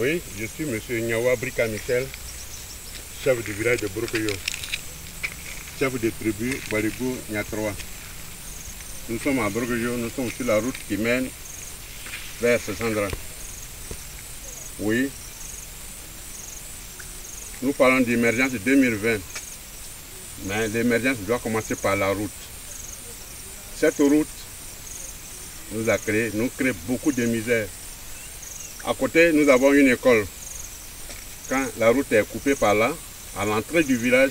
Oui, je suis M. Nyawa Brika Michel, chef du village de Brokoyo, chef de tribu Barigou Nyatroa. Nous sommes à Brokoyo, nous sommes sur la route qui mène vers Sandra. Oui, nous parlons d'émergence de 2020, mais l'émergence doit commencer par la route. Cette route nous crée beaucoup de misère. À côté, nous avons une école. Quand la route est coupée par là, à l'entrée du village,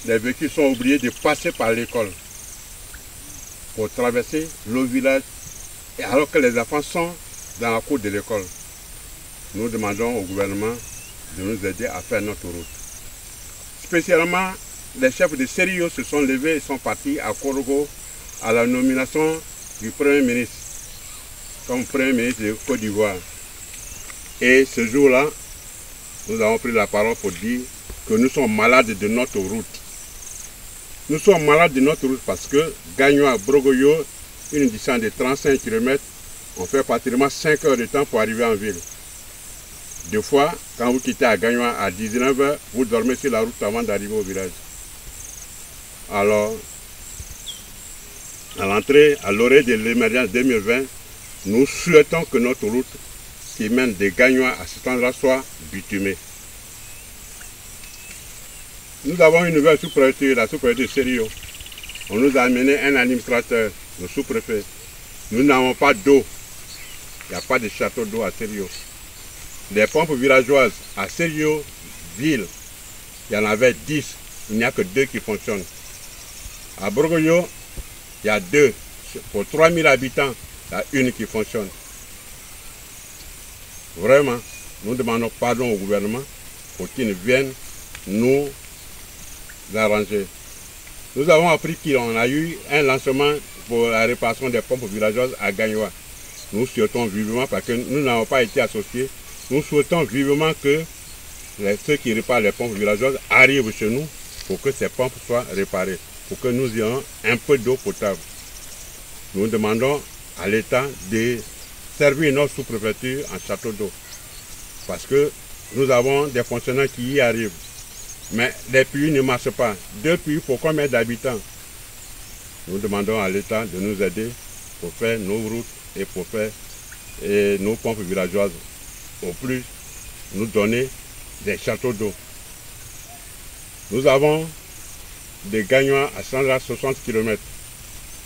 les véhicules sont obligés de passer par l'école pour traverser le village, et alors que les enfants sont dans la cour de l'école. Nous demandons au gouvernement de nous aider à faire notre route. Spécialement, les chefs de Serio se sont levés et sont partis à Korogo à la nomination du Premier ministre comme Premier ministre de Côte d'Ivoire. Et ce jour-là, nous avons pris la parole pour dire que nous sommes malades de notre route. Nous sommes malades de notre route parce que Gagnoa, Brokoyo, une distance de 35 km, on fait pratiquement 5 heures de temps pour arriver en ville. Deux fois, quand vous quittez à Gagnoa à 19 h, vous dormez sur la route avant d'arriver au village. Alors, à l'entrée, à l'orée de l'émergence 2020, nous souhaitons que notre route qui mène de Gagnoa à cet endroit soit bitumée. Nous avons une nouvelle sous-préfecture, la sous-préfecture de Serio. On nous a amené un administrateur, le sous-préfet. Nous n'avons pas d'eau. Il n'y a pas de château d'eau à Serio. Les pompes villageoises à Serio, ville, il y en avait 10. Il n'y a que 2 qui fonctionnent. À Brokoyo, il y a 2. Pour 3000 habitants, il y a une qui fonctionne. Vraiment, nous demandons pardon au gouvernement pour qu'il vienne nous arranger. Nous avons appris qu'on a eu un lancement pour la réparation des pompes villageoises à Gagnoa. Nous souhaitons vivement, parce que nous n'avons pas été associés, nous souhaitons vivement que ceux qui réparent les pompes villageoises arrivent chez nous pour que ces pompes soient réparées, pour que nous ayons un peu d'eau potable. Nous demandons à l'État de servir notre sous-préfecture en château d'eau. Parce que nous avons des fonctionnaires qui y arrivent. Mais les puits ne marchent pas. 2 puits pour combien d'habitants? Nous demandons à l'État de nous aider pour faire nos routes et pour faire nos pompes villageoises. Au plus, nous donner des châteaux d'eau. Nous avons des Gagnoa à 160 km.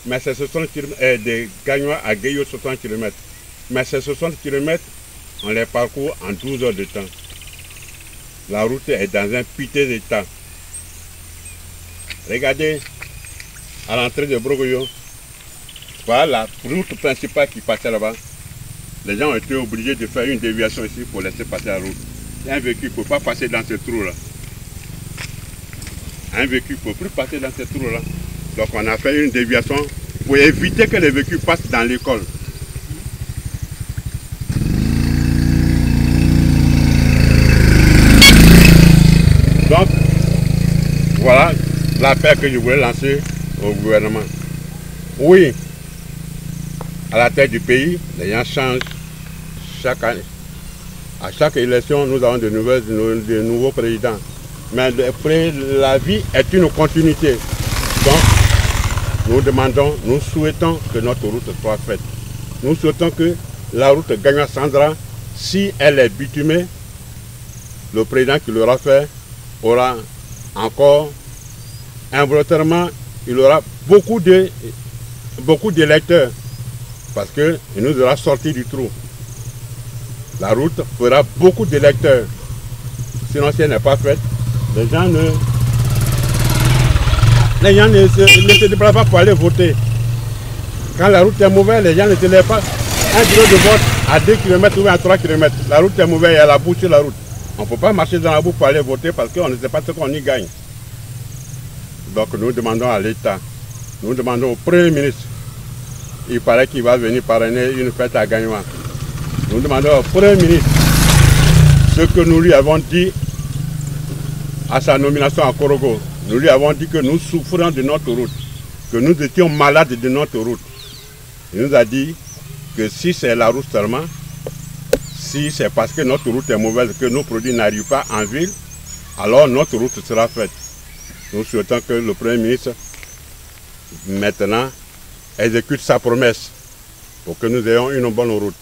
Mais c'est 60 km, des Gagnoa à Gueyo 60 km. Mais ces 60 km, on les parcourt en 12 heures de temps. La route est dans un piteux état. Regardez, à l'entrée de Brokoyo, voilà la route principale qui passait là-bas. Les gens ont été obligés de faire une déviation ici pour laisser passer la route. Un véhicule ne peut pas passer dans ce trou-là. Un véhicule ne peut plus passer dans ce trou-là. Donc on a fait une déviation pour éviter que les véhicules passent dans l'école. Donc, voilà l'appel que je voulais lancer au gouvernement. Oui, à la tête du pays, les gens changent chaque année. À chaque élection, nous avons de nouveaux présidents. Mais la vie est une continuité. Donc, nous demandons, nous souhaitons que notre route soit faite. Nous souhaitons que la route Gagnoa Sandra, si elle est bitumée, le président qui l'aura fait aura encore involontairement, il aura beaucoup d'électeurs parce qu'il nous aura sorti du trou. La route fera beaucoup d'électeurs. Sinon, si elle n'est pas faite, les gens ne se déplacent pas pour aller voter. Quand la route est mauvaise, les gens ne se lèvent pas. Un bureau de vote à 2 km ou à 3 km. La route est mauvaise, il y a la boue sur la route. On ne peut pas marcher dans la boue pour aller voter parce qu'on ne sait pas ce qu'on y gagne. Donc nous demandons à l'État, nous demandons au Premier ministre, il paraît qu'il va venir parrainer une fête à Gagnoa. Nous demandons au Premier ministre ce que nous lui avons dit à sa nomination à Korogo. Nous lui avons dit que nous souffrons de notre route, que nous étions malades de notre route. Il nous a dit que si c'est la route seulement, Si c'est parce que notre route est mauvaise que nos produits n'arrivent pas en ville, alors notre route sera faite. Nous souhaitons que le Premier ministre, maintenant, exécute sa promesse pour que nous ayons une bonne route.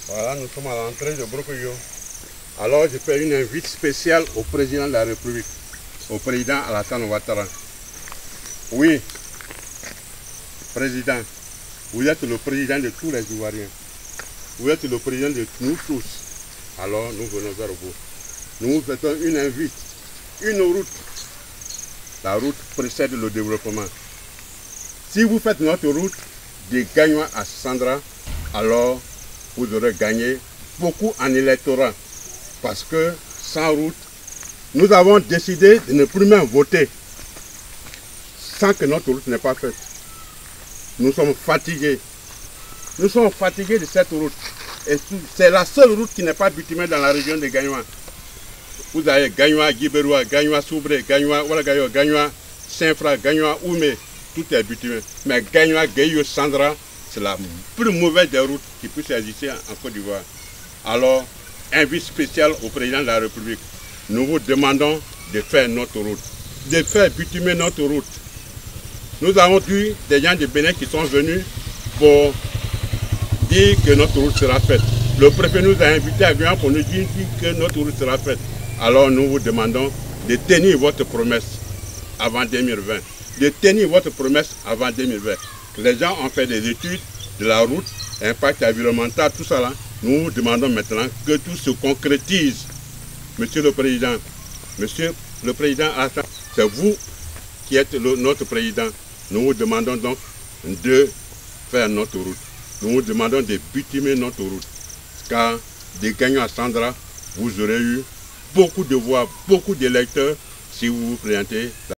Voilà, nous sommes à l'entrée de Brokoyo. Alors je fais une invite spéciale au président de la République, au président Alassane Ouattara. Oui, président, vous êtes le président de tous les Ivoiriens. Vous êtes le président de nous tous. Alors nous venons vers vous. Nous vous faisons une invite, une route. La route précède le développement. Si vous faites notre route de Gagnoa à Sandra, alors vous aurez gagné beaucoup en électorat. Parce que sans route, nous avons décidé de ne plus même voter sans que notre route n'est pas faite. Nous sommes fatigués. Nous sommes fatigués de cette route. Et c'est la seule route qui n'est pas bitumée dans la région de Gagnoa. Vous avez Gagnoa, Guiberoua, Gagnoa, Soubré, Gagnoa, Oualagayo, Gagnoa, Saint-Fra, Gagnoa, Oumé, tout est bitumé. Mais Gagnoa, Gueyo, Sandra, c'est la plus mauvaise des routes qui puisse exister en Côte d'Ivoire. Alors, invite spécial au président de la République. Nous vous demandons de faire notre route, de faire bitumer notre route. Nous avons eu des gens de Bénin qui sont venus pour dire que notre route sera faite. Le préfet nous a invités à Guyane pour nous dire que notre route sera faite. Alors nous vous demandons de tenir votre promesse avant 2020. De tenir votre promesse avant 2020. Les gens ont fait des études de la route, impact environnemental, tout ça là. Nous vous demandons maintenant que tout se concrétise. Monsieur le Président, Alassane, c'est vous qui êtes notre Président. Nous vous demandons donc de faire notre route. Nous vous demandons de bitumer notre route. Car de Gagnoa à Sandra, vous aurez eu beaucoup de voix, beaucoup d'électeurs si vous vous présentez.